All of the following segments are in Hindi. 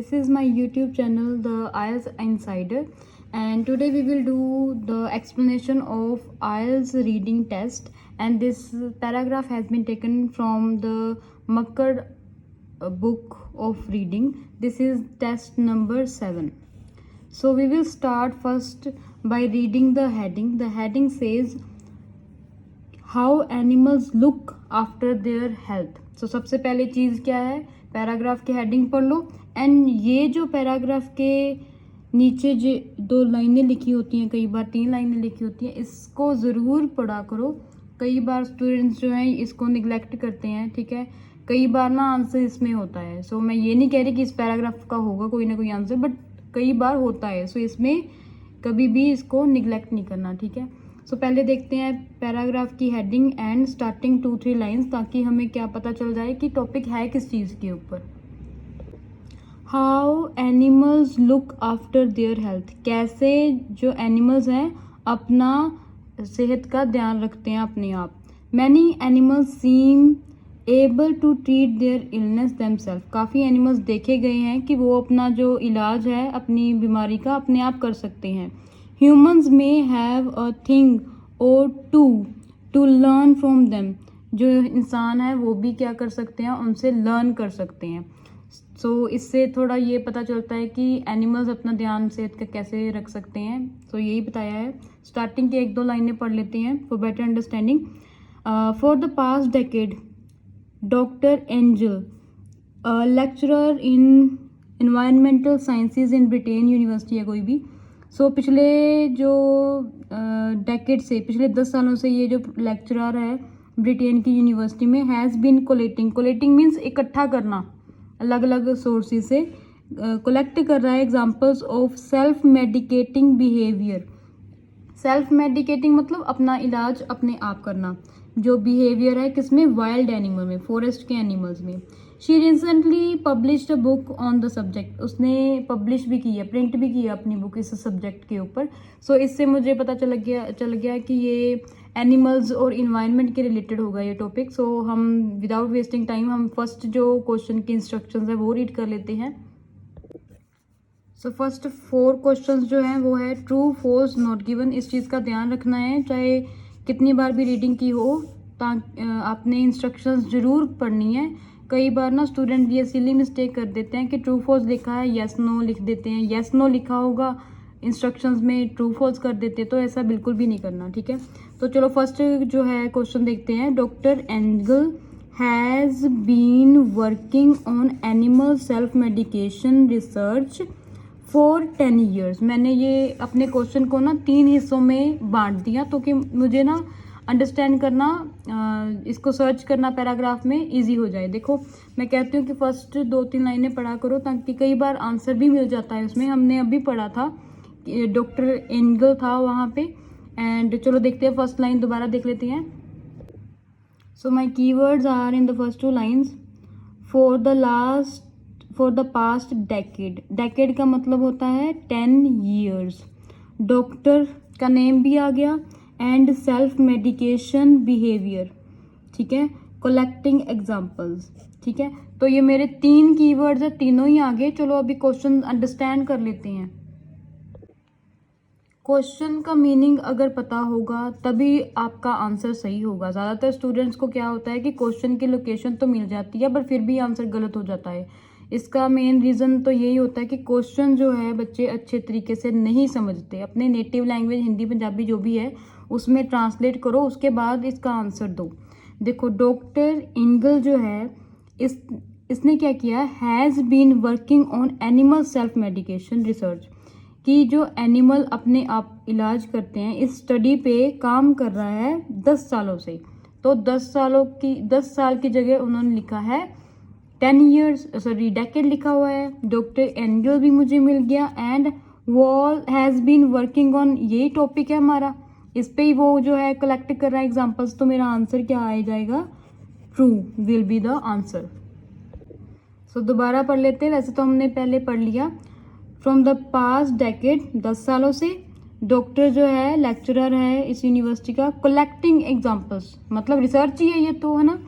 this is my YouTube channel, the IELTS Insider, and today we will do the explanation of IELTS reading test. And this paragraph has been taken from the Makkad book of reading. This is test number 7. So we will start first by reading the heading. The heading says how animals look after their health. So सबसे पहले चीज़ क्या है, पैराग्राफ की हेडिंग पढ़ लो. एंड ये जो पैराग्राफ के नीचे जो 2 लाइनें लिखी होती हैं, कई बार 3 लाइनें लिखी होती हैं, इसको ज़रूर पढ़ा करो. कई बार स्टूडेंट्स जो हैं इसको निगलेक्ट करते हैं, ठीक है. कई बार ना आंसर इसमें होता है. सो मैं ये नहीं कह रही कि इस पैराग्राफ का होगा कोई ना कोई आंसर, बट कई बार होता है. सो इसमें कभी भी इसको निगलेक्ट नहीं करना, ठीक है. सो पहले देखते हैं पैराग्राफ की हेडिंग एंड स्टार्टिंग 2-3 लाइंस, ताकि हमें क्या पता चल जाए कि टॉपिक है किस चीज़ के ऊपर. How animals look after their health. कैसे जो एनिमल्स हैं अपना सेहत का ध्यान रखते हैं अपने आप. Many animals seem able to treat their illness themselves. काफ़ी एनिमल्स देखे गए हैं कि वो अपना जो इलाज है अपनी बीमारी का अपने आप कर सकते हैं. Humans may have a thing or two to learn from them. जो इंसान है वो भी क्या कर सकते हैं, उनसे लर्न कर सकते हैं. इससे थोड़ा ये पता चलता है कि एनिमल्स अपना ध्यान सेहत का कैसे रख सकते हैं. यही बताया है. स्टार्टिंग के 1-2 लाइनें पढ़ लेते हैं for better understanding. For the past decade doctor angel, lecturer in environmental sciences in Britain university है कोई भी. पिछले जो डेकेड से, पिछले 10 सालों से ये जो लेक्चरर है ब्रिटेन की यूनिवर्सिटी में, हैज़ बीन कोलेटिंग मीन्स इकट्ठा करना, अलग अलग सोर्सेज से कलेक्ट कर रहा है examples of self medicating behaviour. Self medicating मतलब अपना इलाज अपने आप करना. जो बिहेवियर है किसमें, वाइल्ड एनिमल में, फॉरेस्ट के एनिमल्स में. She recently published a book on the subject. उसने पब्लिश भी की है, प्रिंट भी की है अपनी बुक इस सब्जेक्ट के ऊपर. इससे मुझे पता चल गया कि ये एनिमल्स और इन्वायरमेंट के रिलेटेड होगा ये टॉपिक. हम विदाउट वेस्टिंग टाइम हम फर्स्ट जो क्वेश्चन की इंस्ट्रक्शंस है वो रीड कर लेते हैं. फर्स्ट 4 क्वेश्चंस जो हैं वो है ट्रू, फॉल्स, नॉट गिवन. इस चीज़ का ध्यान रखना है, चाहे कितनी बार भी रीडिंग की हो, आपने इंस्ट्रक्शंस ज़रूर पढ़नी है. कई बार ना स्टूडेंट ये सिली मिस्टेक कर देते हैं कि ट्रू फॉल्स लिखा है, येस नो लिख देते हैं. येस नो लिखा होगा इंस्ट्रक्शंस में, ट्रू फॉल्स कर देते हैं. तो ऐसा बिल्कुल भी नहीं करना, ठीक है. चलो फर्स्ट जो है क्वेश्चन देखते हैं. Doctor Engel has been working on animal self medication research for 10 years. मैंने ये अपने क्वेश्चन को ना 3 हिस्सों में बांट दिया, तो कि मुझे ना अंडरस्टैंड करना, इसको सर्च करना पैराग्राफ में इजी हो जाए. देखो मैं कहती हूँ कि फर्स्ट 2-3 लाइनें पढ़ा करो, ताकि कई बार आंसर भी मिल जाता है उसमें. हमने अभी पढ़ा था कि डॉक्टर एंगल था वहाँ पे. एंड चलो देखते हैं फर्स्ट लाइन दोबारा देख लेते हैं. My keywords are in the first 2 lines. For the past decade. Decade का मतलब होता है 10 years. डॉक्टर का नेम भी आ गया. एंड सेल्फ मेडिकेशन बिहेवियर, ठीक है. कलेक्टिंग एग्जाम्पल्स, ठीक है. ये मेरे 3 कीवर्ड्स है, तीनों ही आ गए. चलो अभी क्वेश्चन अंडरस्टैंड कर लेते हैं. क्वेश्चन का मीनिंग अगर पता होगा तभी आपका आंसर सही होगा. ज़्यादातर स्टूडेंट्स को क्या होता है कि क्वेश्चन की लोकेशन तो मिल जाती है, बट फिर भी आंसर गलत हो जाता है. इसका मेन रीज़न तो यही होता है कि क्वेश्चन जो है बच्चे अच्छे तरीके से नहीं समझते. अपने नेटिव लैंग्वेज हिंदी पंजाबी जो भी है उसमें ट्रांसलेट करो, उसके बाद इसका आंसर दो. देखो डॉक्टर इंगल जो है इसने क्या किया, has been working on animal self medication research, कि जो एनिमल अपने आप इलाज करते हैं इस स्टडी पे काम कर रहा है 10 सालों से. 10 साल की जगह उन्होंने लिखा है 10 years, डेकेड लिखा हुआ है. डॉक्टर एंगल भी मुझे मिल गया. And Wall has been working on, यही टॉपिक है हमारा, इस पे ही वो जो है कलेक्ट कर रहा है एग्जाम्पल्स. तो मेरा आंसर क्या आ जाएगा, true will be the answer. दोबारा पढ़ लेते हैं. वैसे तो हमने पहले पढ़ लिया. फ्रॉम द पास्ट डेकेड, 10 सालों से. डॉक्टर जो है लेक्चरर है इस यूनिवर्सिटी का. कलेक्टिंग एग्जाम्पल्स मतलब रिसर्च ही है ये तो, है ना.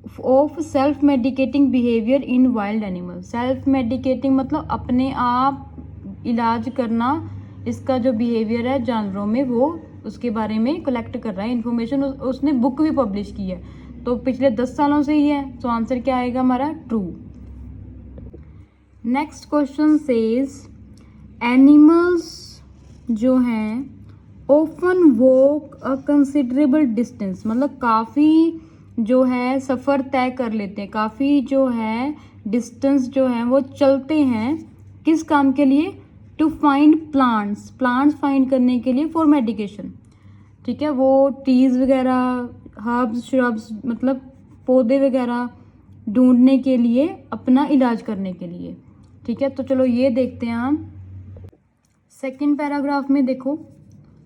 Of self medicating behaviour in wild animal. Self medicating मतलब अपने आप इलाज करना, इसका जो बिहेवियर है जानवरों में वो उसके बारे में कलेक्ट कर रहा है इन्फॉर्मेशन। उसने बुक भी पब्लिश की है, तो पिछले 10 सालों से ही है। तो आंसर क्या आएगा हमारा? True. Next question says animals जो हैं often walk a considerable distance, मतलब काफ़ी जो है सफ़र तय कर लेते हैं, काफ़ी जो है डिस्टेंस जो है वो चलते हैं। किस काम के लिए? To find plants, plants find करने के लिए, फॉर मेडिकेशन। ठीक है, वो ट्रीज वगैरह, हर्ब्स, श्रब्स मतलब पौधे वगैरह ढूंढने के लिए, अपना इलाज करने के लिए। ठीक है, तो चलो ये देखते हैं हम। सेकंड पैराग्राफ में देखो,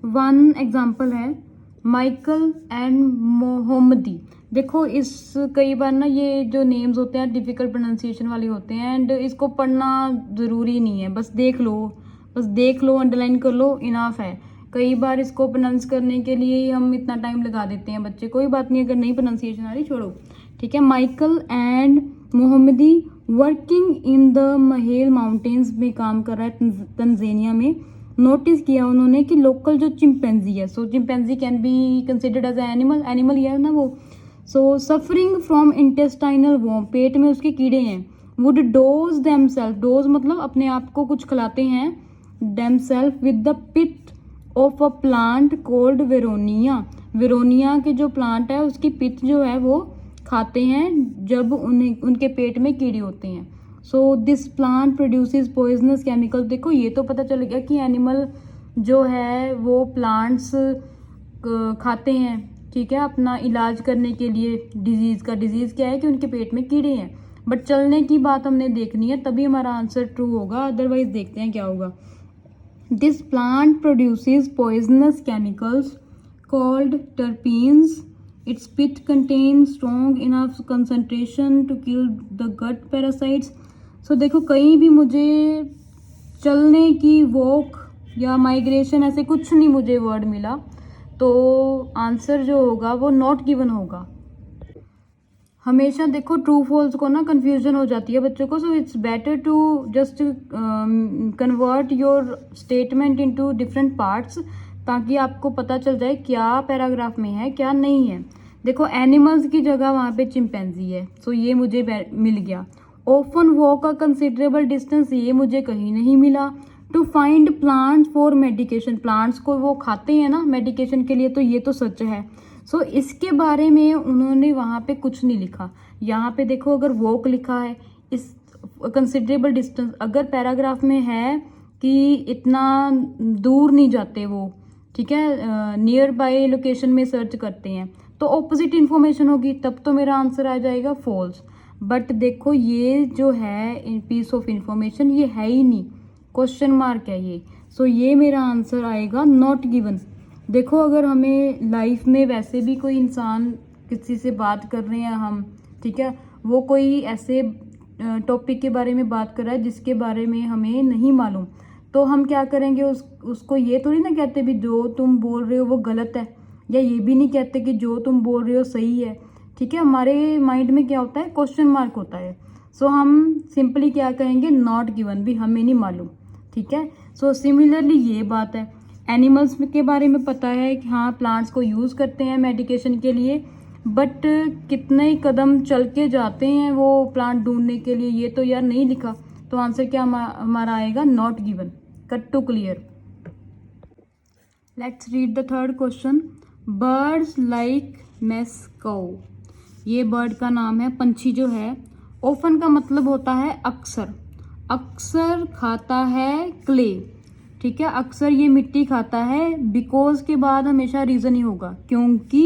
वन एग्जांपल है माइकल एंड मोहम्मदी। देखो इस कई बार ना ये जो नेम्स होते हैं डिफ़िकल्ट प्रोनाउंसिएशन वाले होते हैं, एंड इसको पढ़ना ज़रूरी नहीं है, बस देख लो, अंडरलाइन कर लो, इनफ है। कई बार इसको प्रोनाउंस करने के लिए ही हम इतना टाइम लगा देते हैं बच्चे। कोई बात नहीं, अगर नहीं प्रोनाउंसिएशन आ रही छोड़ो। ठीक है, Michael and Mohammadi working in the महेल माउंटेन्स में काम कर रहा है तंजानिया में। नोटिस किया उन्होंने कि लोकल जो चिंपैंजी है, so chimpanzee can be considered as animal ही है ना वो। So suffering from intestinal worm, पेट में उसके कीड़े हैं। वुड डोज देमसेल्फ, डोज मतलब अपने आप को कुछ खिलाते हैं, themselves with the pith of a plant called vernonia. Vernonia के जो प्लांट है उसकी पित जो है वो खाते हैं जब उनके पेट में कीड़े होते हैं। So this plant produces poisonous chemical. देखो ये तो पता चल गया कि एनिमल जो है वो प्लांट्स खाते हैं, ठीक है, अपना इलाज करने के लिए डिजीज़ का। डिजीज़ क्या है कि उनके पेट में कीड़े हैं, बट चलने की बात हमने देखनी है, तभी हमारा आंसर ट्रू होगा, अदरवाइज देखते हैं क्या होगा। This plant produces poisonous chemicals called terpenes. Its pith contains strong enough concentration to kill the gut parasites. So देखो कहीं भी मुझे चलने की, वॉक या माइग्रेशन, ऐसे कुछ नहीं मुझे वर्ड मिला, तो आंसर जो होगा वो नॉट गिवन होगा। हमेशा देखो ट्रू फॉल्स को ना कन्फ्यूजन हो जाती है बच्चों को। So it's better to just convert your statement into different parts, ताकि आपको पता चल जाए क्या पैराग्राफ में है क्या नहीं है। देखो एनिमल्स की जगह वहाँ पे चिंपैंजी है, सो ये मुझे मिल गया। Often walk a considerable distance, ये मुझे कहीं नहीं मिला। To find plants for medication, plants को वो खाते हैं ना मेडिकेशन के लिए, तो ये तो सच है। सो इसके बारे में उन्होंने वहाँ पे कुछ नहीं लिखा। यहाँ पे देखो अगर वॉक लिखा है, इस कंसिडरेबल डिस्टेंस, अगर पैराग्राफ में है कि इतना दूर नहीं जाते वो, ठीक है, नियर बाय लोकेशन में सर्च करते हैं, तो ऑपोजिट इन्फॉर्मेशन होगी, तब तो मेरा आंसर आ जाएगा फॉल्स। बट देखो ये जो है पीस ऑफ इंफॉर्मेशन ये है ही नहीं, क्वेश्चन मार्क है ये। सो ये मेरा आंसर आएगा नॉट गिवन। देखो अगर हमें लाइफ में वैसे भी कोई इंसान किसी से बात कर रहे हैं हम, ठीक है, वो कोई ऐसे टॉपिक के बारे में बात कर रहा है जिसके बारे में हमें नहीं मालूम, तो हम क्या करेंगे, उसको ये थोड़ी ना कहते भी जो तुम बोल रहे हो वो गलत है, या ये भी नहीं कहते कि जो तुम बोल रहे हो सही है। ठीक है, हमारे माइंड में क्या होता है, क्वेश्चन मार्क होता है। सो हम सिंपली क्या कहेंगे, नॉट गिवन, भी हमें नहीं मालूम। ठीक है, सो सिमिलरली ये बात है, एनिमल्स के बारे में पता है कि हाँ प्लांट्स को यूज़ करते हैं मेडिकेशन के लिए, बट कितने कदम चल के जाते हैं वो प्लांट ढूंढने के लिए, ये तो यार नहीं लिखा। तो आंसर क्या हमारा आएगा, not given. Cut to clear. Let's read the third question. Birds like मैस्काउ, ये बर्ड का नाम है, पंछी जो है। ऑफन का मतलब होता है अक्सर, अक्सर खाता है क्ले, ठीक है, अक्सर ये मिट्टी खाता है। बिकॉज के बाद हमेशा रीज़न ही होगा, क्योंकि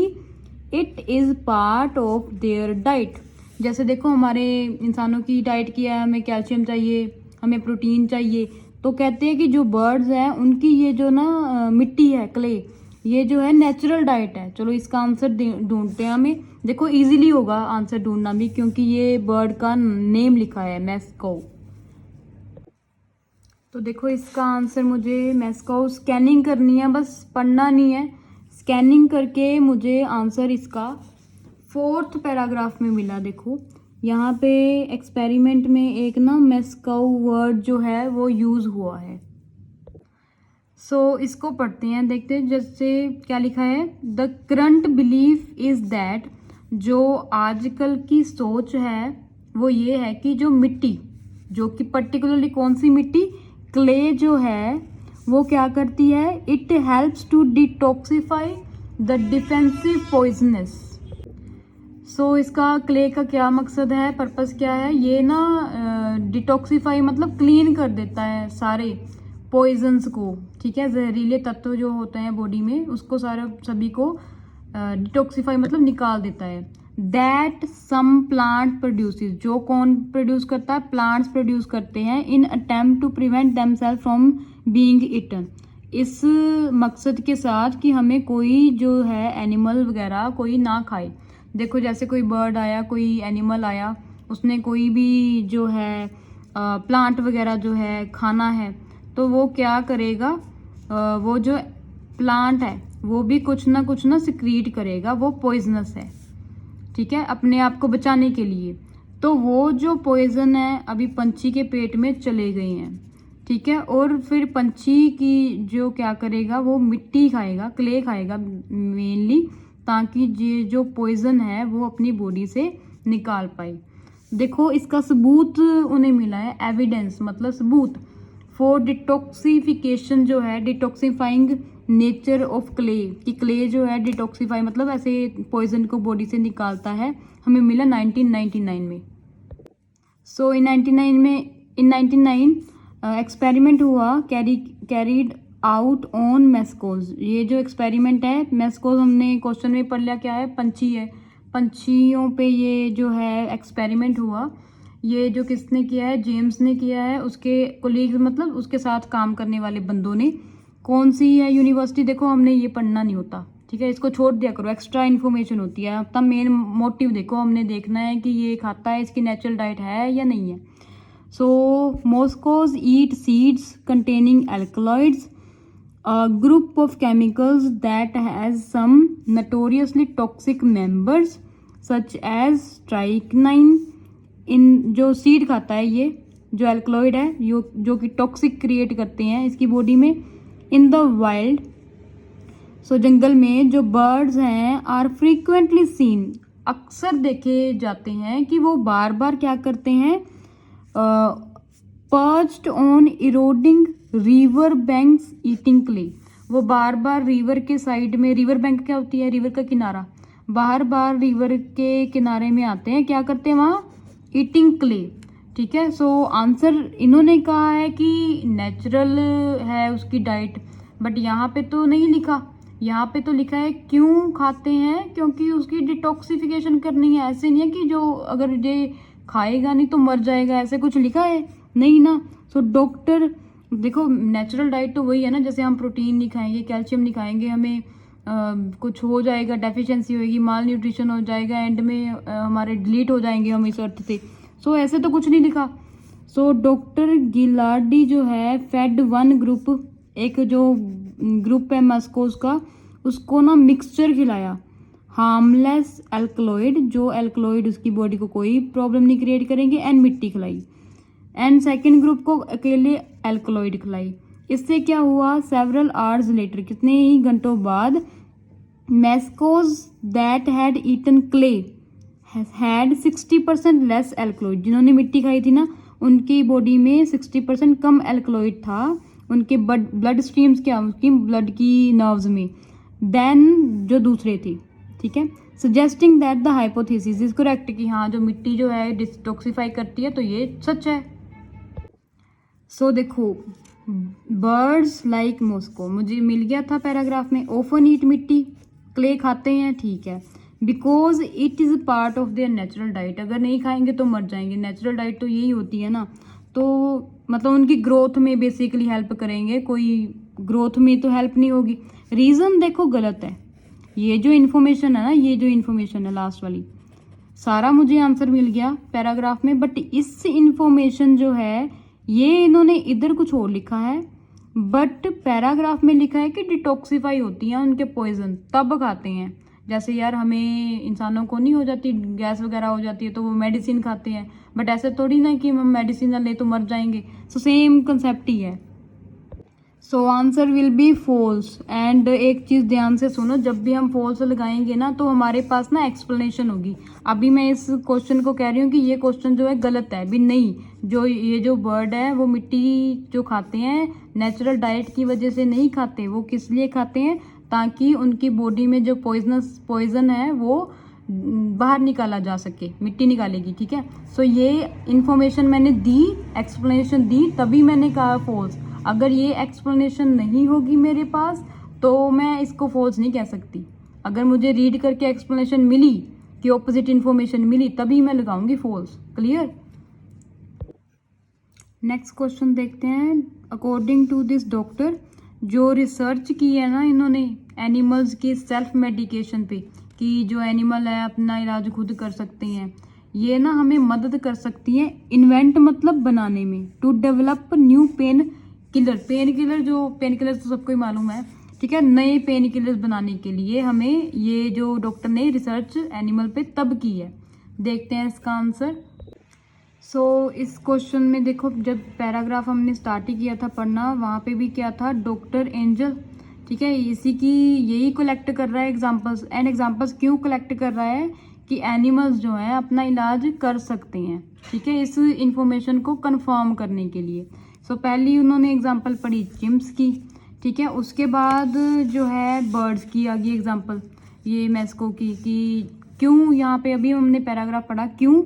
it is part of their diet. जैसे देखो हमारे इंसानों की डाइट की है, हमें कैल्शियम चाहिए, हमें प्रोटीन चाहिए, तो कहते हैं कि जो बर्ड्स हैं उनकी ये जो ना मिट्टी है क्ले, ये जो है नेचुरल डाइट है। चलो इसका आंसर ढूंढते हैं हमें। देखो इजीली होगा आंसर ढूंढना भी, क्योंकि ये बर्ड का नेम लिखा है मैस्काउ। तो देखो इसका आंसर मुझे मैस्काउ, स्कैनिंग करनी है, बस पढ़ना नहीं है, स्कैनिंग करके मुझे आंसर इसका फोर्थ पैराग्राफ में मिला। देखो यहाँ पे एक्सपेरिमेंट में एक ना मेस्काउ वर्ड जो है वो यूज़ हुआ है। सो इसको पढ़ते हैं, देखते हैं जैसे क्या लिखा है। The current belief is that, जो आजकल की सोच है वो ये है कि जो मिट्टी, जो कि पर्टिकुलरली कौन सी मिट्टी, क्ले जो है वो क्या करती है, it helps to detoxify the defensive poisonous. So इसका क्ले का क्या मकसद है, पर्पस क्या है, ये ना डिटॉक्सिफाई मतलब क्लीन कर देता है सारे पॉइजन्स को, ठीक है, जहरीले तत्व जो होते हैं बॉडी में उसको सारे सभी को डिटॉक्सिफाई मतलब निकाल देता है। दैट सम प्लांट प्रोड्यूसेस, जो कौन प्रोड्यूस करता है, प्लांट्स प्रोड्यूस करते हैं, in attempt to prevent themselves from being eaten, इस मकसद के साथ कि हमें कोई जो है एनिमल वगैरह कोई ना खाए। देखो जैसे कोई बर्ड आया, कोई एनिमल आया, उसने कोई भी जो है प्लांट वगैरह जो है खाना है, तो वो क्या करेगा, वो जो प्लांट है वो भी कुछ ना सिक्रीट करेगा, वो पॉइजनस है, ठीक है, अपने आप को बचाने के लिए। तो वो जो पॉइजन है अभी पंछी के पेट में चले गए हैं, ठीक है, और फिर पंछी की जो क्या करेगा, वो मिट्टी खाएगा, क्ले खाएगा मेनली, ताकि ये जो पॉइजन है वो अपनी बॉडी से निकाल पाए। देखो इसका सबूत उन्हें मिला है, एविडेंस मतलब सबूत, फॉर डिटॉक्सिफिकेशन जो है, डिटॉक्सिफाइंग नेचर ऑफ क्ले, कि क्ले जो है डिटॉक्सिफाई मतलब ऐसे पॉइजन को बॉडी से निकालता है, हमें मिला 1999 में। सो इन 1999 एक्सपेरिमेंट हुआ, कैरीड आउट ऑन मेस्कोज। ये जो एक्सपेरिमेंट है, मेस्कोज हमने क्वेश्चन में पढ़ लिया क्या है, पंछी है, पंछियों पे ये जो है एक्सपेरिमेंट हुआ। ये जो किसने किया है, जेम्स ने किया है, उसके कोलीग्स मतलब उसके साथ काम करने वाले बंदों ने। कौन सी है यूनिवर्सिटी, देखो हमने ये पढ़ना नहीं होता, ठीक है, इसको छोड़ दिया करो, एक्स्ट्रा इन्फॉर्मेशन होती है। अब तब मेन मोटिव देखो, हमने देखना है कि ये खाता है, इसकी नेचुरल डाइट है या नहीं है। So macaws eat seeds containing alkaloids, a group of chemicals that has some notoriously toxic members such as strychnine। इन जो सीड खाता है, ये जो एल्कलॉइड है जो कि टॉक्सिक क्रिएट करते हैं इसकी बॉडी में। इन द वाइल्ड, सो जंगल में जो बर्ड्स हैं, आर फ्रीक्वेंटली सीन, अक्सर देखे जाते हैं कि वो बार बार क्या करते हैं, perched on eroding river banks eating clay, वो बार बार रिवर के साइड में, रिवर बैंक क्या होती है, रिवर का किनारा, बार बार रिवर के किनारे में आते हैं, क्या करते हैं वहाँ, ईटिंग क्ले, ठीक है। सो आंसर इन्होंने कहा है कि नेचुरल है उसकी डाइट, बट यहाँ पे तो नहीं लिखा, यहाँ पे तो लिखा है क्यों खाते हैं, क्योंकि उसकी डिटॉक्सिफिकेशन करनी है। ऐसे नहीं है कि जो अगर ये खाएगा नहीं तो मर जाएगा, ऐसे कुछ लिखा है नहीं ना। सो डॉक्टर देखो, नेचुरल डाइट तो वही है ना, जैसे हम प्रोटीन नहीं खाएंगे, कैल्शियम नहीं खाएंगे, हमें कुछ हो जाएगा, डेफिशिएंसी होगी, माल न्यूट्रिशन हो जाएगा, एंड में हमारे डिलीट हो जाएंगे हम इस अर्थ से। सो ऐसे तो कुछ नहीं लिखा। सो डॉक्टर गिलार्डी जो है फेड वन ग्रुप, एक जो ग्रुप है मस्कोज का, उसको ना मिक्सचर खिलाया, हार्मलेस एल्कलॉइड, जो एल्कलॉइड उसकी बॉडी को कोई प्रॉब्लम नहीं क्रिएट करेंगे, एंड मिट्टी खिलाई, एंड सेकेंड ग्रुप को अकेले एल्कलॉइड खिलाई। इससे क्या हुआ, सेवरल आवर्स लेटर, कितने ही घंटों बाद, macaws that had eaten clay had 60% less alkaloid, जिन्होंने मिट्टी खाई थी ना उनकी बॉडी में 60% कम एल्कलॉइड था, उनके ब्लड स्ट्रीम्स क्या, उनकी ब्लड की नर्व्स में, देन जो दूसरे थे, ठीक है। Suggesting that the hypothesis is correct, कि हाँ जो मिट्टी जो है डिटॉक्सिफाई करती है, तो ये सच है। सो देखो, बर्ड्स लाइक मॉस्को, मुझे मिल गया था पैराग्राफ में, ओफन ईट मिट्टी, क्ले खाते हैं, ठीक है, because it is part of their natural diet, अगर नहीं खाएंगे तो मर जाएंगे, नेचुरल डाइट तो यही होती है ना, तो मतलब उनकी ग्रोथ में बेसिकली हेल्प करेंगे, कोई ग्रोथ में तो हेल्प नहीं होगी। रीज़न देखो गलत है, ये जो इन्फॉर्मेशन है ना, ये जो इन्फॉर्मेशन है लास्ट वाली, सारा मुझे आंसर मिल गया पैराग्राफ में, बट इस इन्फॉर्मेशन जो है ये इन्होंने इधर कुछ और लिखा है, बट पैराग्राफ में लिखा है कि डिटॉक्सिफाई होती हैं उनके पॉइजन, तब खाते हैं, जैसे यार हमें इंसानों को नहीं हो जाती गैस वगैरह हो जाती है तो वो मेडिसिन खाते हैं, बट ऐसे थोड़ी ना कि हम मेडिसिन ना ले तो मर जाएंगे। सो सेम कंसेप्ट ही है। So answer will be false. And एक चीज़ ध्यान से सुनो, जब भी हम फॉल्स लगाएंगे ना तो हमारे पास ना एक्सप्लेनेशन होगी। अभी मैं इस क्वेश्चन को कह रही हूँ कि ये क्वेश्चन जो है गलत है, भी नहीं, जो ये जो बर्ड है वो मिट्टी जो खाते हैं नेचुरल डाइट की वजह से नहीं खाते, वो किस लिए खाते हैं, ताकि उनकी बॉडी में जो पॉइजन है वो बाहर निकाला जा सके, मिट्टी निकालेगी, ठीक है। सो ये इन्फॉर्मेशन मैंने दी, एक्सप्लेनेशन दी, तभी मैंने कहा फॉल्स। अगर ये एक्सप्लेनेशन नहीं होगी मेरे पास तो मैं इसको फॉल्स नहीं कह सकती। अगर मुझे रीड करके एक्सप्लेनेशन मिली कि ऑपोजिट इन्फॉर्मेशन मिली तभी मैं लगाऊंगी फॉल्स। क्लियर। नेक्स्ट क्वेश्चन देखते हैं। अकॉर्डिंग टू दिस डॉक्टर, जो रिसर्च की है ना इन्होंने एनिमल्स की सेल्फ मेडिकेशन पे, कि जो एनिमल है अपना इलाज खुद कर सकते हैं, ये ना हमें मदद कर सकती है इन्वेंट मतलब बनाने में, to develop new pain killer. Pain killer, जो पेन किलर तो सबको ही मालूम है, ठीक है, नए पेन किलर्स बनाने के लिए हमें ये जो डॉक्टर ने रिसर्च एनिमल पे तब की है। देखते हैं इसका आंसर। सो इस क्वेश्चन में देखो, जब पैराग्राफ हमने स्टार्ट ही किया था पढ़ना, वहाँ पे भी क्या था, डॉक्टर एंजल, ठीक है, इसी की यही कलेक्ट कर रहा है एग्जांपल्स। एंड एग्जांपल्स क्यों कलेक्ट कर रहा है कि एनिमल्स जो है अपना इलाज कर सकते हैं, ठीक है, इस इंफॉर्मेशन को कंफर्म करने के लिए। सो पहली उन्होंने एग्जांपल पढ़ी चिम्प्स की, ठीक है, उसके बाद जो है बर्ड्स की आ गई एग्जांपल, ये मैस्को की, कि क्यों यहाँ पे अभी हमने पैराग्राफ पढ़ा, क्यों,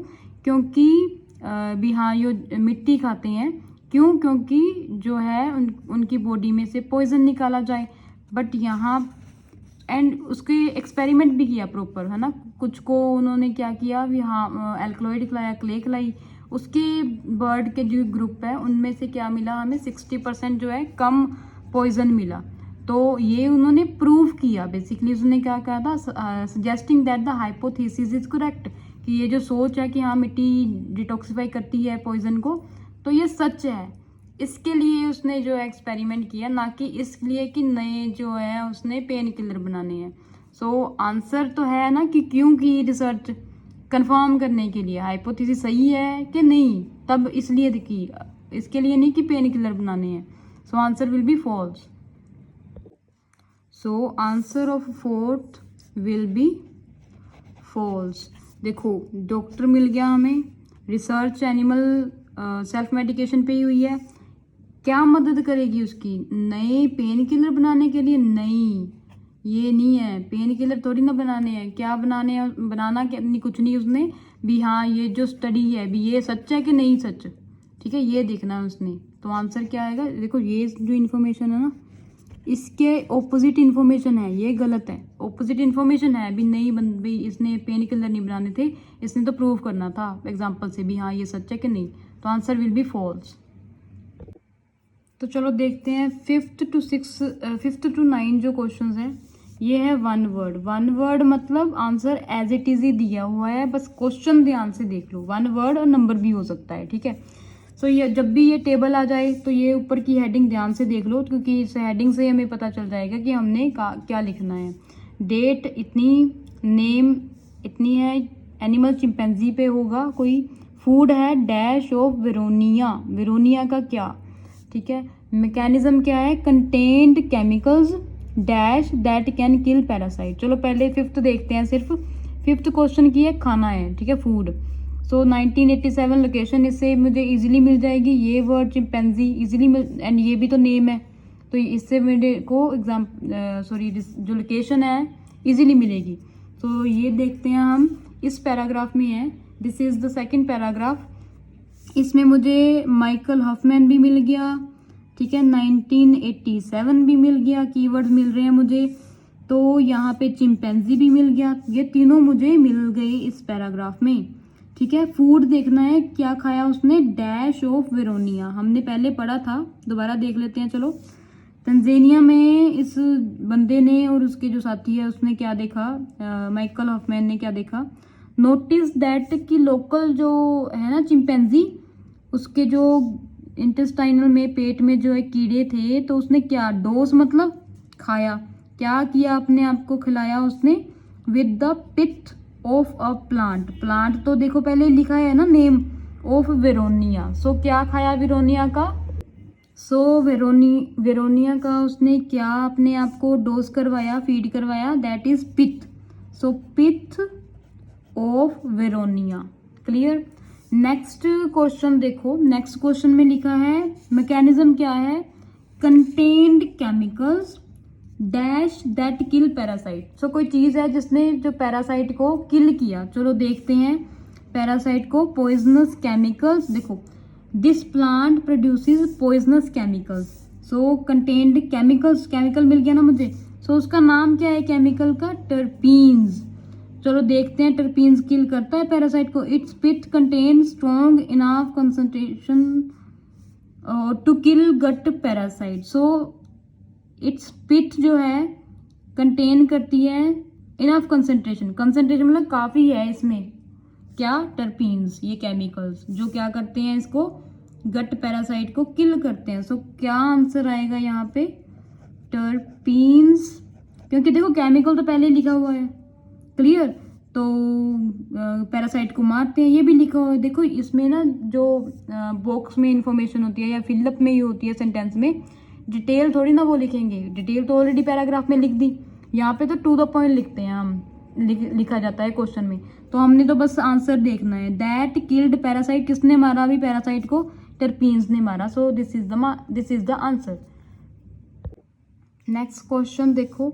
क्योंकि भी हाँ ये मिट्टी खाते हैं, क्यों, क्योंकि जो है उनकी बॉडी में से पॉइजन निकाला जाए। बट यहाँ एंड उसके एक्सपेरिमेंट भी किया प्रॉपर, है ना, कुछ को उन्होंने क्या किया भी हाँ एल्कलॉइड खिलाया, क्ले खिलाई, उसके बर्ड के जो ग्रुप है उनमें से क्या मिला हमें 60% जो है कम पॉइजन मिला। तो ये उन्होंने प्रूव किया, बेसिकली उसने क्या कहा था, suggesting that the hypothesis is correct, कि ये जो सोच है कि हाँ मिट्टी डिटॉक्सिफाई करती है पॉइजन को, तो ये सच है। इसके लिए उसने जो एक्सपेरिमेंट किया, ना कि इसलिए कि नए जो है उसने पेन किलर बनाने हैं। सो आंसर तो है ना कि क्यों की रिसर्च, कंफर्म करने के लिए हाइपोथेसिस सही है कि नहीं, तब इसलिए की, इसके लिए नहीं कि पेन किलर बनाने हैं। So answer will be false. So answer of fourth will be false. देखो डॉक्टर मिल गया हमें, रिसर्च एनिमल सेल्फ मेडिकेशन पे ही हुई है, क्या मदद करेगी उसकी, नए पेन किलर बनाने के लिए, नहीं ये नहीं है, पेन किलर थोड़ी ना बनाने हैं, क्या बनाने हैं, बनाना क्या नहीं, कुछ नहीं, उसने भी हाँ ये जो स्टडी है भी ये सच है कि नहीं सच, ठीक है, ये देखना है उसने। तो आंसर क्या आएगा, देखो ये जो इन्फॉर्मेशन है ना इसके ऑपोजिट इन्फॉर्मेशन है, ये गलत है, ऑपोजिट इन्फॉर्मेशन है, अभी नहीं बन भी इसने पेन किलर नहीं बनाने थे, इसने तो प्रूव करना था एग्जाम्पल से भी हाँ ये सच है कि नहीं। तो आंसर विल बी फॉल्स। तो चलो देखते हैं 5th to 9 जो क्वेश्चंस हैं, ये है वन वर्ड। वन वर्ड मतलब आंसर एज इट इज ही दिया हुआ है, बस क्वेश्चन ध्यान से देख लो, वन वर्ड और नंबर भी हो सकता है, ठीक है। सो ये जब भी ये टेबल आ जाए तो ये ऊपर की हेडिंग ध्यान से देख लो, क्योंकि इस हेडिंग से हमें पता चल जाएगा कि हमने क्या लिखना है। डेट इतनी, नेम इतनी है, एनिमल चिंपैंजी पे होगा कोई, फूड है डैश ऑफ वेरोनिया, वेरोनिया का क्या, ठीक है, मैकेनिज्म क्या है, content chemicals dash that can kill parasite. चलो पहले 5th देखते हैं, सिर्फ 5th क्वेश्चन की है, खाना है, ठीक है, फूड। सो 1987 लोकेशन इससे मुझे इजीली मिल जाएगी, ये word chimpanzee easily mill, and ये भी तो नेम है, तो इससे मेरे को जो लोकेशन है इजीली मिलेगी। तो ये देखते हैं हम, इस पैराग्राफ में है, this is the second paragraph, इसमें मुझे माइकल हफमैन भी मिल गया, ठीक है, 1987 भी मिल गया, कीवर्ड्स मिल रहे हैं मुझे, तो यहाँ पे चिंपैंजी भी मिल गया, ये तीनों मुझे मिल गए इस पैराग्राफ में, ठीक है। फूड देखना है, क्या खाया उसने, डैश ऑफ वेरोनिया, हमने पहले पढ़ा था, दोबारा देख लेते हैं चलो। तंजानिया में इस बंदे ने और उसके जो साथी है उसने क्या देखा, माइकल हफमैन ने क्या देखा, नोटिस दैट कि लोकल जो है ना चिंपैंजी, उसके जो इंटेस्टाइनल में, पेट में जो है कीड़े थे, तो उसने क्या, डोज मतलब खाया, क्या किया, अपने आप को खिलाया उसने, with the pith of a plant. Plant तो देखो पहले लिखा है ना, नेम ऑफ वेरोनिया। सो क्या खाया वेरोनिया का? सो वेरोनिया का उसने क्या अपने आप को डोज करवाया, फीड करवाया, that is pith. So pith of vernonia. Clear. Next question देखो, नेक्स्ट क्वेश्चन में लिखा है मैकेनिज्म क्या है, contained chemicals dash that kill parasite. So कोई चीज है जिसने जो पैरासाइट को किल किया। चलो देखते हैं पैरासाइट को। पॉइजनस केमिकल्स, देखो this plant produces poisonous chemicals. So contained chemicals, chemical मिल गया ना मुझे। सो उसका नाम क्या है केमिकल का? टर्पीन्स। चलो देखते हैं टर्पीन्स किल करता है पैरासाइट को। Its pith contain strong enough concentration to kill gut parasite. So its pith जो है कंटेन करती है इनफ कंसंट्रेशन, कंसंट्रेशन मतलब काफ़ी है इसमें, क्या? टर्पीन्स, ये केमिकल्स जो क्या करते हैं, इसको गट पैरासाइट को किल करते हैं। सो क्या आंसर आएगा यहाँ पे? टर्पीन्स, क्योंकि देखो केमिकल तो पहले लिखा हुआ है। क्लियर। तो पैरासाइट को मारते हैं, ये भी लिखा हुआ है। देखो इसमें ना जो बॉक्स में इंफॉर्मेशन होती है या फिलअप में ही होती है सेंटेंस में, डिटेल थोड़ी ना वो लिखेंगे, डिटेल तो ऑलरेडी पैराग्राफ में लिख दी। यहाँ पे तो टू द पॉइंट लिखते हैं हम, लिखा जाता है क्वेश्चन में। तो हमने तो बस आंसर देखना है। दैट किल्ड पैरासाइट, किसने मारा अभी पैरासाइट को? टर्पीन्स ने मारा। So this is the answer. Next question देखो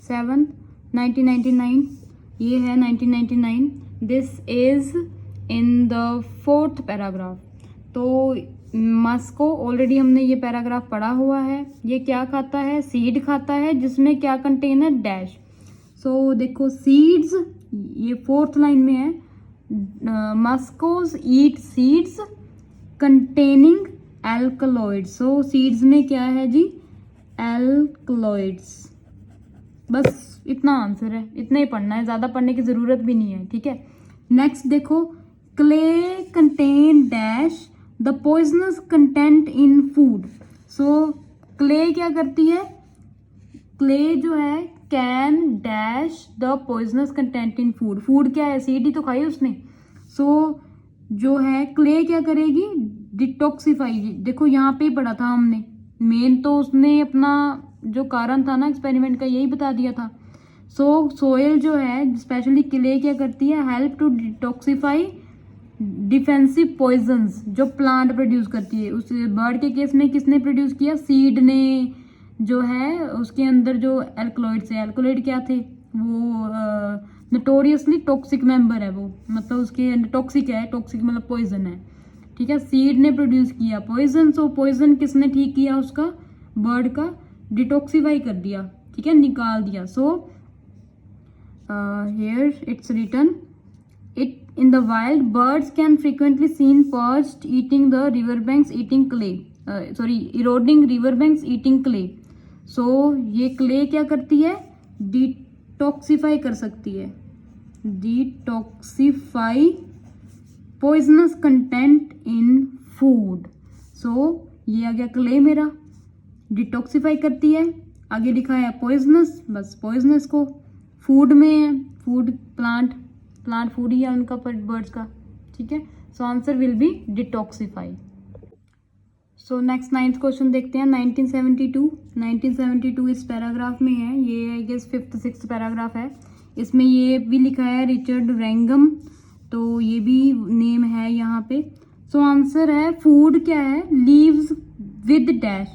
7, 1999, ये है 1999। This is in the 4th paragraph. तो मस्को ऑलरेडी हमने ये पैराग्राफ पढ़ा हुआ है। ये क्या खाता है? सीड खाता है, जिसमें क्या कंटेन है? डैश। सो देखो सीड्स, ये 4th लाइन में है, मस्कोज ईट सीड्स कंटेनिंग एल्कलॉइड्स। सो सीड्स में क्या है जी? एल्कलॉइड्स। बस इतना आंसर है, इतना ही पढ़ना है, ज़्यादा पढ़ने की ज़रूरत भी नहीं है। ठीक है। नेक्स्ट देखो, clay contain dash the poisonous content in food. So clay क्या करती है? क्ले जो है can dash the poisonous content in food. Food क्या है? सीड ही तो खाई उसने। सो जो है क्ले क्या करेगी? डिटॉक्सिफाई। देखो यहाँ पे ही पढ़ा था हमने, मेन तो उसने अपना जो कारण था ना एक्सपेरिमेंट का, यही बता दिया था। सो सोयल जो है स्पेशली क्ले क्या करती है? Help to detoxify defensive poisons जो प्लांट प्रोड्यूस करती है। उस बर्ड के केस में किसने प्रोड्यूस किया? सीड ने। जो है उसके अंदर जो एल्कलॉइड्स है, एल्कलॉइड क्या थे? वो नोटोरियसली टॉक्सिक मेंबर है वो, मतलब उसके टॉक्सिक है, टॉक्सिक मतलब पॉइजन है। ठीक है। सीड ने प्रोड्यूस किया पॉइजन। सो पॉइजन किसने ठीक किया? उसका, बर्ड का, डिटॉक्सिफाई कर दिया। ठीक है, निकाल दिया। So here it's written, it in the wild birds can frequently seen perched eating the riverbanks eating clay, eroding riverbanks eating clay. So ये clay क्या करती है? डिटॉक्सिफाई कर सकती है, detoxify poisonous content in food. So ये आ गया clay मेरा, डिटॉक्सिफाई करती है। आगे लिखा है पॉइजनस, बस पॉइजनस को फूड में है, फूड प्लांट फूड ही है उनका, बर्ड्स का। ठीक है। So answer will B detoxify. So next 9th question देखते हैं 1972 इस पैराग्राफ में है। ये I guess 5th 6th paragraph है। इसमें ये भी लिखा है रिचर्ड रैंगम, तो ये भी नेम है यहाँ पे। सो आंसर है फूड क्या है? लीव्स विद डैश,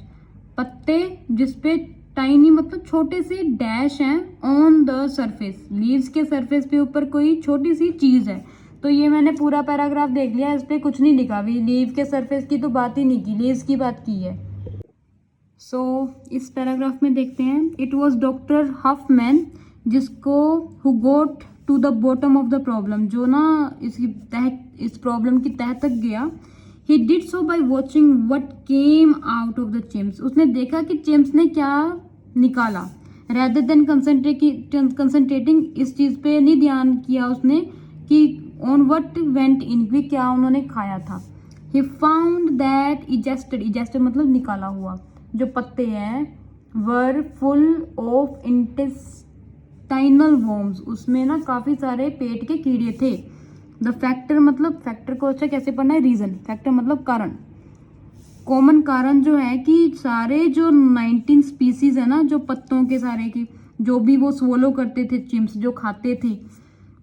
पत्ते जिसपे टाइनी मतलब छोटे से डैश हैं ऑन द सरफेस, लीव्स के सरफेस पे ऊपर कोई छोटी सी चीज है। तो ये मैंने पूरा पैराग्राफ देख लिया, इस पे कुछ नहीं लिखा अभी, लीव के सरफेस की तो बात ही नहीं की, लीव्स की बात की है। सो इस पैराग्राफ में देखते हैं, इट वॉज डॉक्टर हफमैन जिसको who got to the bottom of the problem, जो ना इस प्रॉब्लम की तह तक गया। He did so by watching what came out of the chimps. उसने देखा कि चिम्प्स ने क्या निकाला। Rather than concentrating, इस चीज पे नहीं ध्यान किया उसने कि on what went in, कि क्या उन्होंने खाया था। He found that egested मतलब निकाला हुआ, जो पत्ते हैं were full of intestinal worms, उसमें ना काफ़ी सारे पेट के कीड़े थे। द फैक्टर मतलब फैक्टर को अच्छा कैसे पढ़ना है, रीज़न, फैक्टर मतलब कारण। कॉमन कारण जो है कि सारे जो 19 स्पीसीज है ना, जो पत्तों के सारे की जो भी वो स्वोलो करते थे, चिम्स जो खाते थे,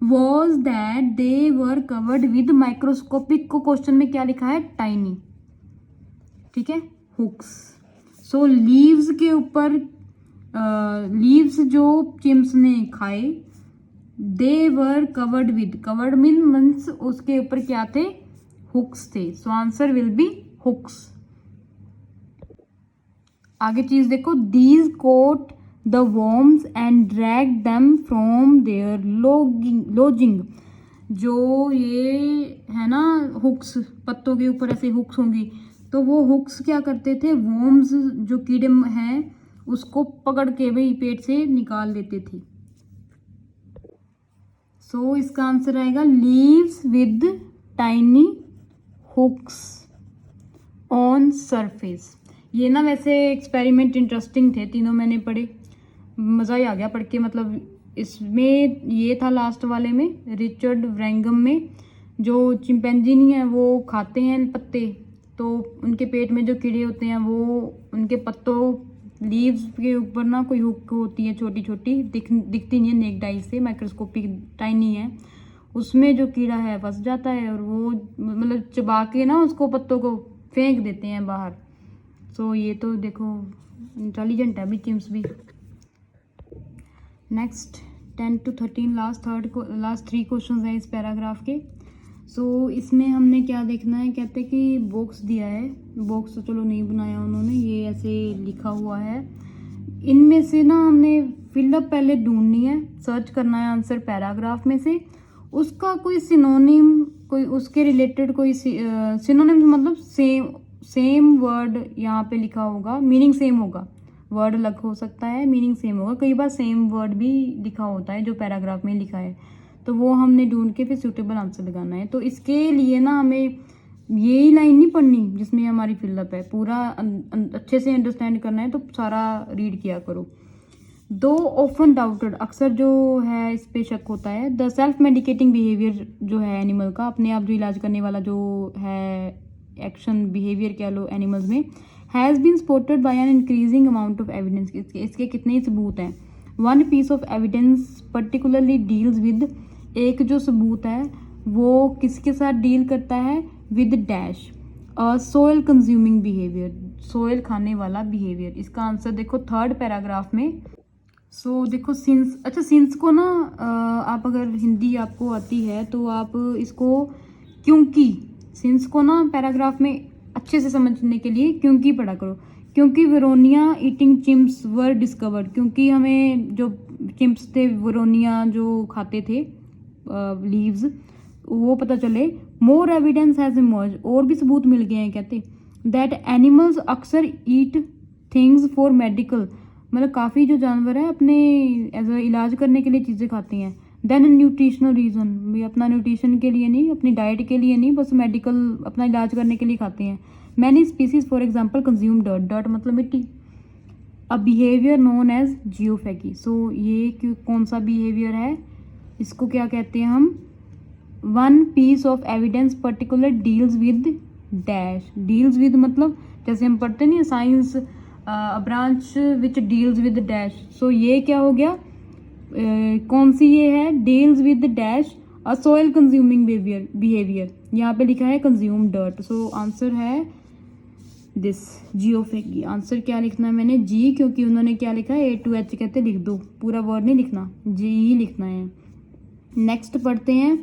was that they were covered with microscopic, को क्वेश्चन में क्या लिखा है, टाइनी, ठीक है, हुक्स। सो लीव्स के ऊपर लीव्स जो चिम्स ने खाए, they were covered with, covered means उसके ऊपर क्या थे, हुक्स थे। So answer will be hooks. आगे चीज देखो, these coat the worms and drag them from their lodging, जो ये है ना हुक्स, पत्तों के ऊपर ऐसे हुक्स होंगी, तो वो हुक्स क्या करते थे, वॉर्म्स जो कीड़े हैं उसको पकड़ के भाई पेट से निकाल देते थे। सो इसका आंसर आएगा leaves with tiny hooks on surface. ये ना वैसे एक्सपेरिमेंट इंटरेस्टिंग थे, तीनों मैंने पढ़े, मज़ा ही आ गया पढ़ के। मतलब इसमें ये था लास्ट वाले में, रिचर्ड व्रैंगम में, जो चिंपैंजी नहीं है वो खाते हैं पत्ते, तो उनके पेट में जो कीड़े होते हैं वो उनके पत्तों लीव्स के ऊपर ना कोई हुक होती है छोटी छोटी, दिखती नहीं है नेक्ड आई से, माइक्रोस्कोपिक टाइनी है, उसमें जो कीड़ा है फंस जाता है और वो मतलब चबा के ना उसको पत्तों को फेंक देते हैं बाहर। सो ये तो देखो इंटेलिजेंट है अभी चिम्स भी। नेक्स्ट 10 to 13 लास्ट 3 क्वेश्चन हैं इस पैराग्राफ के। सो इसमें हमने क्या देखना है, कहते हैं कि बॉक्स दिया है, बॉक्स तो चलो नहीं बनाया उन्होंने, ये ऐसे लिखा हुआ है, इनमें से ना हमने फिलअप पहले ढूंढनी है, सर्च करना है आंसर पैराग्राफ में से, उसका कोई सिनोनिम, कोई उसके रिलेटेड कोई सिनोनिम मतलब सेम वर्ड यहाँ पे लिखा होगा, मीनिंग सेम होगा, वर्ड अलग हो सकता है, मीनिंग सेम होगा, कई बार सेम वर्ड भी लिखा होता है जो पैराग्राफ में लिखा है, तो वो हमने ढूंढ के फिर सूटेबल आंसर लगाना है। तो इसके लिए ना हमें यही लाइन नहीं पढ़नी जिसमें हमारी फिलअप है, पूरा अच्छे से अंडरस्टैंड करना है, तो सारा रीड किया करो। दो ऑफन डाउटेड, अक्सर जो है इस पे शक होता है, द सेल्फ मेडिकेटिंग बिहेवियर जो है एनिमल का, अपने आप जो इलाज करने वाला जो है एक्शन बिहेवियर कह लो एनिमल्स में, has been spotted by an increasing amount of evidence, इसके कितने सबूत हैं। One piece of evidence particularly deals with, एक जो सबूत है वो किसके साथ डील करता है, with dash soil consuming behaviour, soil खाने वाला बिहेवियर। इसका आंसर देखो थर्ड पैराग्राफ में। सो देखो सिंस, अच्छा सिंस को ना आप अगर हिंदी आपको आती है तो आप इसको क्योंकि, सिंस को ना पैराग्राफ में अच्छे से समझने के लिए क्योंकि पढ़ा करो, क्योंकि वेरोनिया ईटिंग चिम्स वर डिस्कवर्ड, क्योंकि हमें जो चिम्स थे वेरोनिया जो खाते थे लीव्स, वो पता चले। मोर एविडेंस हैज इमर्ज, और भी सबूत मिल गए हैं, कहते दैट एनिमल्स अक्सर ईट थिंग्स फॉर मेडिकल, मतलब काफ़ी जो जानवर है अपने एज अ इलाज करने के लिए चीज़ें खाते हैं। देन न्यूट्रिशनल रीज़न, भी अपना न्यूट्रिशन के लिए नहीं, अपनी डाइट के लिए नहीं, बस मेडिकल अपना इलाज करने के लिए खाते हैं। Many species for example consume dirt, dirt मतलब मिट्टी। अ बिहेवियर नोन एज जियोफैगी, सो ये कौन सा बिहेवियर है, इसको क्या कहते हैं हम, one piece of evidence particular deals with dash, deals with मतलब जैसे हम पढ़ते नहीं science branch which deals with dash, so ये क्या हो गया, कौन सी ये है, deals with dash a soil consuming behaviour, यहाँ पे लिखा है कंज्यूम डर्ट, सो आंसर है दिस जियोफैगी। आंसर क्या लिखना है मैंने, जी, क्योंकि उन्होंने क्या लिखा है A to H कहते लिख दो, पूरा वर्ड नहीं लिखना, जी ही लिखना है। नेक्स्ट पढ़ते हैं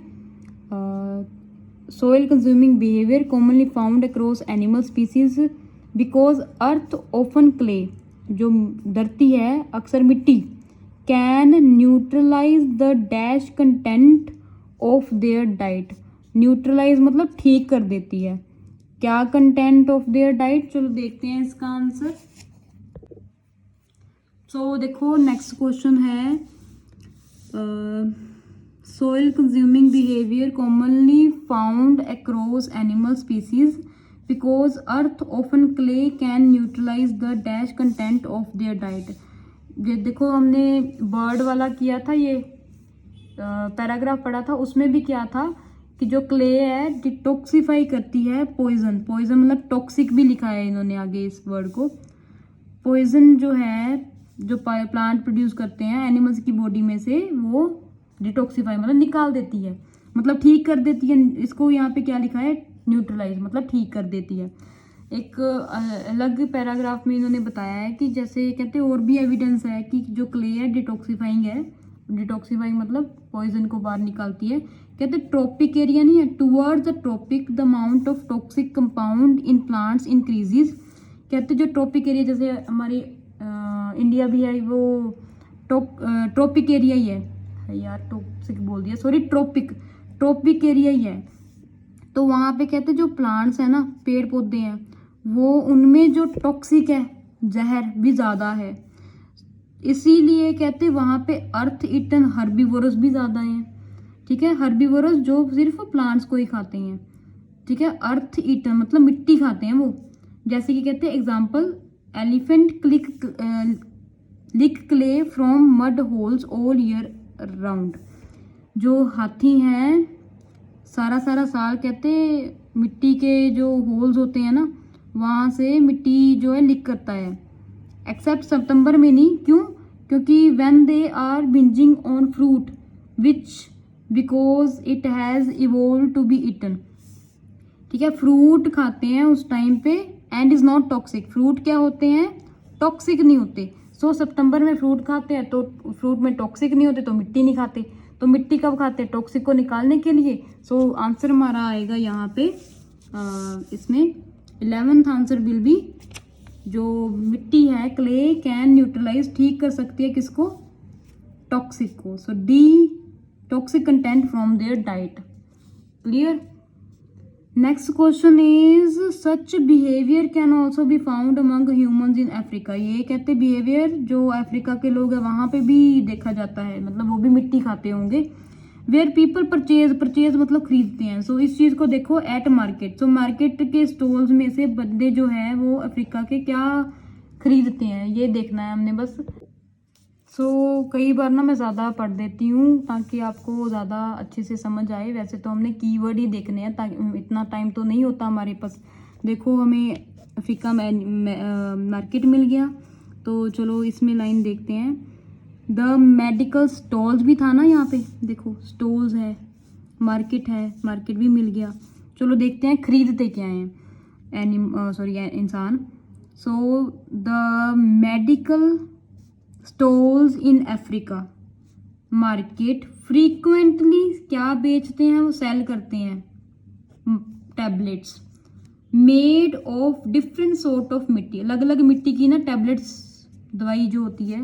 soil consuming behaviour commonly found across animal species because earth often clay, जो धरती है अक्सर मिट्टी, can neutralise the dash content of their diet, neutralise मतलब ठीक कर देती है, क्या कंटेंट ऑफ देयर डाइट, चलो देखते हैं इसका आंसर। सो देखो नेक्स्ट क्वेश्चन है, soil consuming behaviour commonly found across animal species because earth often clay can neutralise the dash content of their diet, ये देखो हमने बर्ड वाला किया था, ये पैराग्राफ पढ़ा था, उसमें भी क्या था कि जो क्ले है डिटॉक्सिफाई करती है पॉइजन। पॉइजन मतलब टॉक्सिक भी लिखा है इन्होंने आगे इस वर्ड को। पॉइजन जो है जो प्लांट प्रोड्यूस करते हैं एनिमल्स की बॉडी में से, वो डिटॉक्सिफाई मतलब निकाल देती है, मतलब ठीक कर देती है। इसको यहाँ पे क्या लिखा है, न्यूट्रलाइज मतलब ठीक कर देती है। एक अलग पैराग्राफ में इन्होंने बताया है कि जैसे कहते हैं और भी एविडेंस है कि जो क्ले है डिटॉक्सिफाइंग है। डिटॉक्सिफाइंग मतलब पॉइजन को बाहर निकालती है। कहते ट्रॉपिक एरिया नहीं है, towards the tropic the amount of toxic compound in plants increases. कहते जो ट्रॉपिक एरिया जैसे हमारी इंडिया भी है, वो ट्रॉपिक एरिया ही है यार, टॉक्सिक बोल दिया सॉरी, ट्रॉपिक एरिया ही है। तो वहाँ पे कहते जो प्लांट्स है ना, पेड़ पौधे हैं, वो उनमें जो टॉक्सिक है जहर भी ज़्यादा है, इसीलिए कहते वहाँ पे अर्थ ईटन हर्बीवोरस भी ज़्यादा हैं। ठीक है, हर्बीवोरस जो सिर्फ प्लांट्स को ही खाते हैं। ठीक है, अर्थ ईटन मतलब मिट्टी खाते हैं वो। जैसे कि कहते हैं example, elephant lick clay from mud holes all year round. जो हाथी हैं सारा साल कहते मिट्टी के जो होल्स होते हैं ना, वहाँ से मिट्टी जो है लिक करता है, एक्सेप्ट सितंबर में नहीं। क्यों? क्योंकि when they are bingeing on fruit which because it has evolve to be eaten. ठीक है, फ्रूट खाते हैं उस टाइम पे and is not toxic. Fruit क्या होते हैं, टॉक्सिक नहीं होते। सो सितंबर में फ्रूट खाते हैं तो फ्रूट में टॉक्सिक नहीं होते, तो मिट्टी नहीं खाते। तो मिट्टी कब खाते हैं, टॉक्सिक को निकालने के लिए। सो आंसर हमारा आएगा यहाँ पे इसमें 11th आंसर विल बी, जो मिट्टी है क्ले कैन न्यूट्रलाइज, ठीक कर सकती है किसको, टॉक्सिक को। So de toxic content from their diet. Clear. Next question is such behaviour can also be found among humans in Africa. ये कहते बिहेवियर जो अफ्रीका के लोग हैं वहाँ पे भी देखा जाता है, मतलब वो भी मिट्टी खाते होंगे। वेयर पीपल परचेज मतलब खरीदते हैं। सो इस चीज़ को देखो एट मार्केट। सो मार्केट के स्टॉल्स में से बंदे जो है वो अफ्रीका के क्या खरीदते हैं, ये देखना है हमने बस। सो कई बार ना मैं ज़्यादा पढ़ देती हूँ ताकि आपको ज़्यादा अच्छे से समझ आए। वैसे तो हमने कीवर्ड ही देखने हैं, ताकि इतना टाइम तो नहीं होता हमारे पास। देखो हमें अफ्रीका में मार्केट मिल गया, तो चलो इसमें लाइन देखते हैं। द मेडिकल स्टॉल्स भी था ना यहाँ पे, देखो स्टॉल्स है, मार्केट है, मार्केट भी मिल गया। चलो देखते हैं खरीदते क्या हैं इंसान। So the medical stalls in Africa market frequently क्या बेचते हैं, वो सेल करते हैं tablets made of different sort of मिट्टी, अलग अलग मिट्टी की ना टैबलेट्स, दवाई जो होती है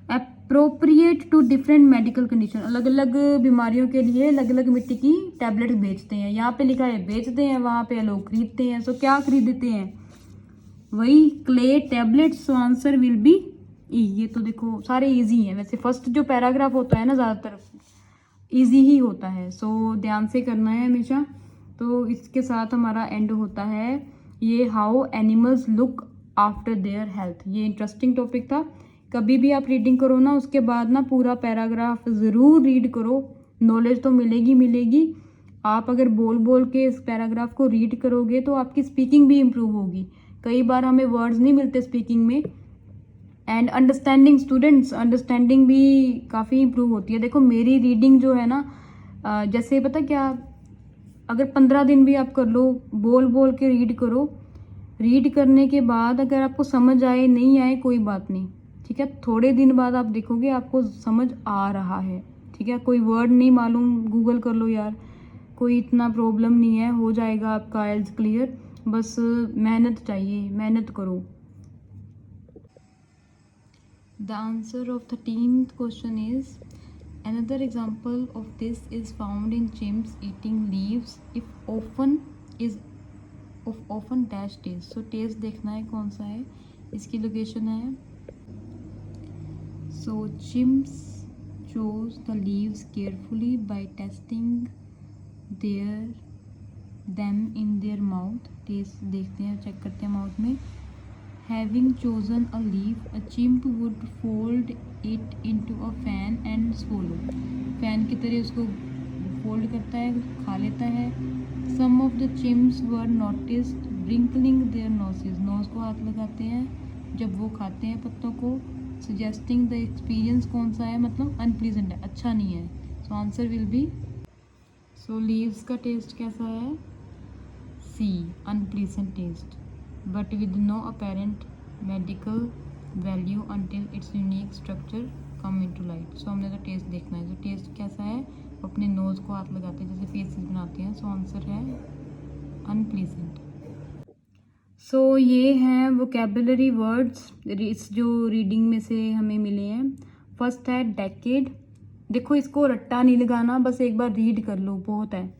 appropriate to different medical condition, अलग अलग बीमारियों के लिए अलग अलग मिट्टी की टैबलेट्स बेचते हैं। यहाँ पे लिखा है बेचते हैं, वहाँ पे लोग खरीदते हैं। सो क्या खरीदते हैं, वही clay tablets. So answer will be E. ये तो देखो सारे इजी हैं, वैसे फर्स्ट जो पैराग्राफ होता है ना ज़्यादातर इजी ही होता है। सो ध्यान से करना है हमेशा। तो इसके साथ हमारा एंड होता है ये how animals look after their health. ये इंटरेस्टिंग टॉपिक था। कभी भी आप रीडिंग करो ना, उसके बाद ना पूरा पैराग्राफ ज़रूर रीड करो, नॉलेज तो मिलेगी। आप अगर बोल बोल के इस पैराग्राफ को रीड करोगे तो आपकी स्पीकिंग भी इम्प्रूव होगी। कई बार हमें वर्ड्स नहीं मिलते स्पीकिंग में। एंड अंडरस्टैंडिंग भी काफ़ी इम्प्रूव होती है। देखो मेरी रीडिंग जो है ना, जैसे पता क्या, अगर 15 दिन भी आप कर लो, बोल बोल के रीड करो, रीड करने के बाद अगर आपको समझ आए नहीं आए कोई बात नहीं, ठीक है, थोड़े दिन बाद आप देखोगे आपको समझ आ रहा है। ठीक है, कोई वर्ड नहीं मालूम गूगल कर लो यार, कोई इतना प्रॉब्लम नहीं है, हो जाएगा आपका आइल्स क्लियर। बस मेहनत चाहिए, मेहनत करो। The answer of 13th question is another example of this is found in chimps eating leaves if often dash taste. So taste देखना है कौन सा है, इसकी लोकेशन है। So chimps chose the leaves carefully by testing them in their mouth. Test देखते हैं, चेक करते हैं माउथ में। Having chosen a leaf, a chimp would fold it into a fan and swallow. Fan की तरह उसको फोल्ड करता है, खा लेता है. Some of the chimps were noticed wrinkling their noses. Nose को हाथ लगाते हैं जब वो खाते हैं पत्तों को. Suggesting the experience कौन सा है, मतलब अनप्लीजेंट है, अच्छा नहीं है. So answer will be, so leaves का टेस्ट कैसा है, C, unpleasant taste, but with no apparent medical value until its unique structure come into light. So हमने तो टेस्ट देखना है. तो टेस्ट कैसा है, अपने नोज़ को हाथ लगाते हैं जैसे फेसेस बनाते हैं. सो आंसर है अनप्लीजेंट. सो ये हैं वोकेबुलरी वर्ड्स इस जो रीडिंग में से हमें मिले हैं. फर्स्ट है डेकेड. देखो इसको रट्टा नहीं लगाना, बस एक बार रीड कर लो, बहुत है.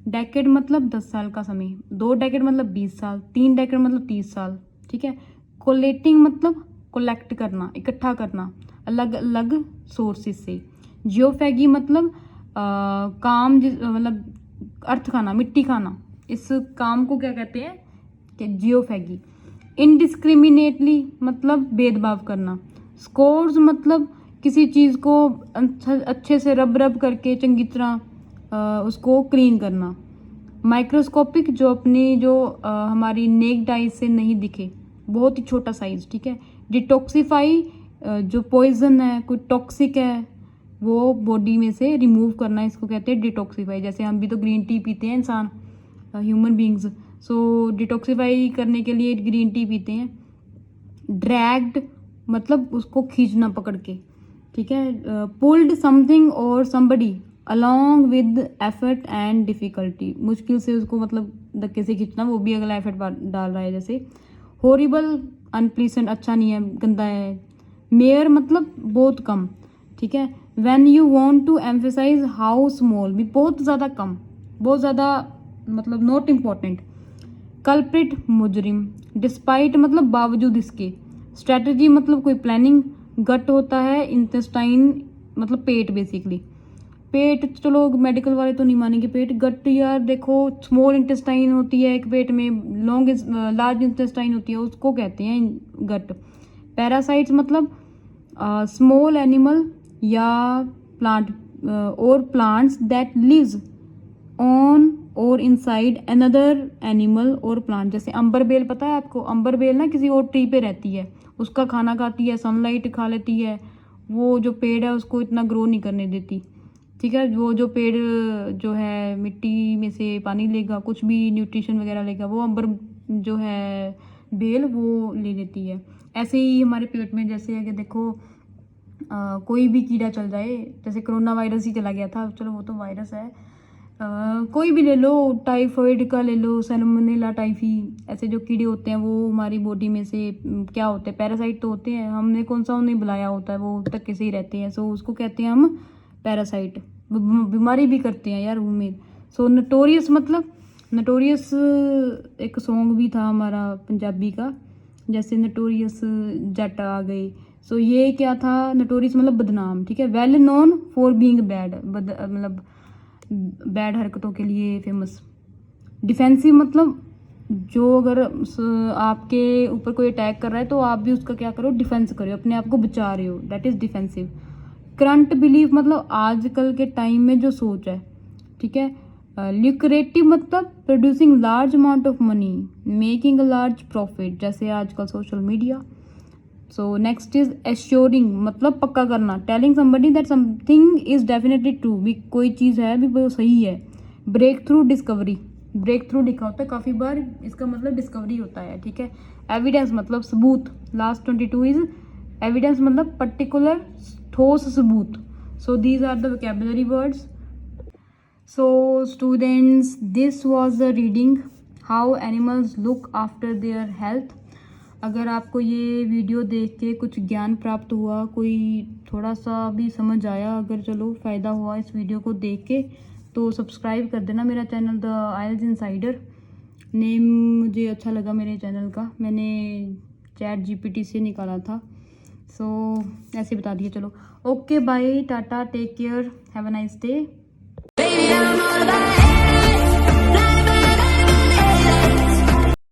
डेकेड मतलब 10 साल का समय. 2 डेकेड मतलब 20 साल. 3 डेकेड मतलब 30 साल. ठीक है. कोलेटिंग मतलब कलेक्ट करना, इकट्ठा करना अलग अलग सोर्सेज से. जियोफैगी मतलब काम, मतलब अर्थ खाना, मिट्टी खाना. इस काम को क्या कहते हैं कि जियोफैगी. इनडिस्क्रिमिनेटली मतलब भेदभाव करना. स्कोर्स मतलब किसी चीज़ को अच्छे से रब करके चंगी तरह उसको क्लीन करना. माइक्रोस्कोपिक जो अपनी जो हमारी नेक्ड आइज से नहीं दिखे, बहुत ही छोटा साइज. ठीक है. डिटॉक्सिफाई जो पॉइजन है, कोई टॉक्सिक है, वो बॉडी में से रिमूव करना, इसको कहते हैं डिटॉक्सिफाई. जैसे हम भी तो ग्रीन टी पीते हैं इंसान, ह्यूमन बींग्स. सो डिटॉक्सिफाई करने के लिए ग्रीन टी पीते हैं. ड्रैग्ड मतलब उसको खींचना पकड़ के. ठीक है. पुल्ड समथिंग और somebody along with effort and difficulty. मुश्किल से उसको मतलब धक्के से खींचना, वो भी अगला एफर्ट डाल रहा है. जैसे हॉरिबल, अनप्लीजेंट, अच्छा नहीं है, गंदा है. मेयर मतलब बहुत कम. ठीक है. When you want to emphasise how small भी बहुत ज़्यादा कम, बहुत ज़्यादा मतलब नॉट इम्पॉर्टेंट. कल्प्रिट मुजरिम. डिस्पाइट मतलब बावजूद इसके. स्ट्रेटजी मतलब कोई प्लानिंग. गट होता है इंटेस्टाइन मतलब पेट बेसिकली. पेट चलो मेडिकल वाले तो नहीं मानेंगे पेट. गट यार देखो स्मॉल इंटेस्टाइन होती है एक पेट में, लार्ज इंटेस्टाइन होती है, उसको कहते हैं गट. पैरासाइट्स मतलब स्मॉल एनिमल या प्लांट और प्लांट्स दैट लिव्स ऑन और इनसाइड अनदर एनिमल और प्लांट. जैसे अंबर बेल, पता है आपको, अंबर बेल ना किसी और ट्री पे रहती है, उसका खाना खाती है, सनलाइट खा लेती है. वो जो पेड़ है उसको इतना ग्रो नहीं करने देती. ठीक है. वो जो पेड़ जो है मिट्टी में से पानी लेगा, कुछ भी न्यूट्रिशन वगैरह लेगा, वो अंबर जो है बेल वो ले लेती है. ऐसे ही हमारे पेट में जैसे है कि देखो कोई भी कीड़ा चल जाए, जैसे कोरोना वायरस ही चला गया था, चलो वो तो वायरस है. कोई भी ले लो, टाइफाइड का ले लो, सैल्मोनेला टाइफी, ऐसे जो कीड़े होते हैं वो हमारी बॉडी में से क्या होते हैं, पैरासाइट तो होते हैं. हमने कौन सा उन्हें बुलाया होता है, वो तक कैसे ही रहते हैं. सो उसको कहते हैं हम पैरासाइट. बीमारी भी करते हैं यार उम्मीद. सो नटोरियस मतलब, नटोरियस एक सॉन्ग भी था हमारा पंजाबी का, जैसे नटोरियस जट आ गए. सो ये क्या था, नटोरियस मतलब बदनाम. ठीक है. Well known for being bad, मतलब बैड हरकतों के लिए फेमस. डिफेंसिव मतलब जो अगर आपके ऊपर कोई अटैक कर रहा है तो आप भी उसका क्या करो, डिफेंस करो, अपने आप को बचा रहे हो, that is defensive. Current belief मतलब आजकल के टाइम में जो सोच है. ठीक है. ल्यूक्रेटिव मतलब producing large amount of money, making a large profit, जैसे आजकल social media. So next is assuring मतलब पक्का करना. Telling somebody that something is definitely true, भी कोई चीज़ है भी वो सही है. Breakthrough discovery, breakthrough लिखा होता है काफ़ी बार, इसका मतलब डिस्कवरी होता है. ठीक है. एविडेंस मतलब सबूत. लास्ट 22 इज एविडेंस मतलब पर्टिकुलर ठोस सबूत. So these are the vocabulary words. So students, this was the reading how animals look after their health. अगर आपको ये वीडियो देख के कुछ ज्ञान प्राप्त हुआ, कोई थोड़ा सा भी समझ आया, अगर चलो फ़ायदा हुआ इस वीडियो को देख के, तो सब्सक्राइब कर देना मेरा channel the IELTS Insider. Name मुझे अच्छा लगा मेरे चैनल का, मैंने ChatGPT से निकाला था. सो ऐसे बता दिया. चलो okay bye, tata, take care, have a nice day.